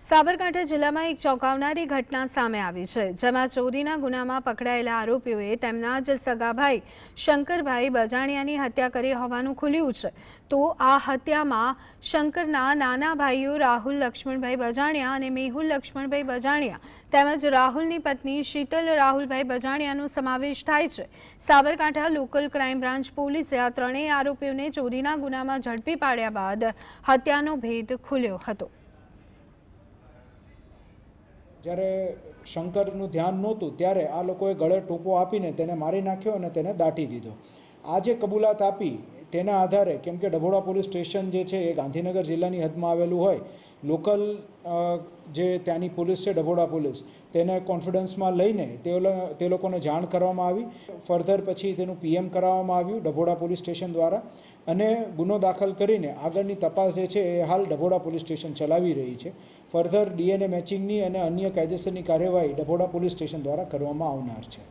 સાબરકાંઠા જિલ્લામાં એક ચોંકાવનારી ઘટના સામે આવી છે, જેમાં ચોરીના ગુનામાં પકડાયેલા આરોપીઓએ તેમના જ સગાભાઈ શંકરભાઈ બજાણિયાની હત્યા કરી હોવાનું ખુલ્યું છે। તો આ હત્યામાં શંકરના નાના ભાઈઓ રાહુલ લક્ષ્મણભાઈ બજાણિયા અને મેહુલ લક્ષ્મણભાઈ બજાણિયા તેમજ રાહુલની પત્ની શીતલ રાહુલભાઈ બજાણિયાનો સમાવેશ થાય છે। સાબરકાંઠા લોકલ ક્રાઇમ બ્રાન્ચ પોલીસે આ ત્રણેય આરોપીઓને ચોરીના ગુનામાં ઝડપી પાડ્યા બાદ હત્યાનો ભેદ ખુલ્યો હતો। જ્યારે શંકરનું ધ્યાન નહોતું ત્યારે આ લોકોએ ગળે ટોપો આપીને તેને મારી નાખ્યો અને તેને દાટી દીધો। આ જે કબૂલાત આપી તેના આધારે, કેમ કે ડભોડા પોલીસ સ્ટેશન જે છે એ ગાંધીનગર જિલ્લાની હદમાં આવેલું હોય, લોકલ જે ત્યાંની પોલીસ છે ડભોડા પોલીસ, તેને કોન્ફિડન્સમાં લઈને તે લોકોને જાણ કરવામાં આવી। ફર્ધર પછી તેનું પીએમ કરાવવામાં આવ્યું ડભોડા પોલીસ સ્ટેશન દ્વારા, અને ગુનો દાખલ કરીને આગળની તપાસ જે છે એ હાલ ડભોડા પોલીસ સ્ટેશન ચલાવી રહી છે। ફર્ધર ડીએનએ મેચિંગની અને અન્ય કાયદેસરની કાર્યવાહી ડભોડા પોલીસ સ્ટેશન દ્વારા કરવામાં આવનાર છે।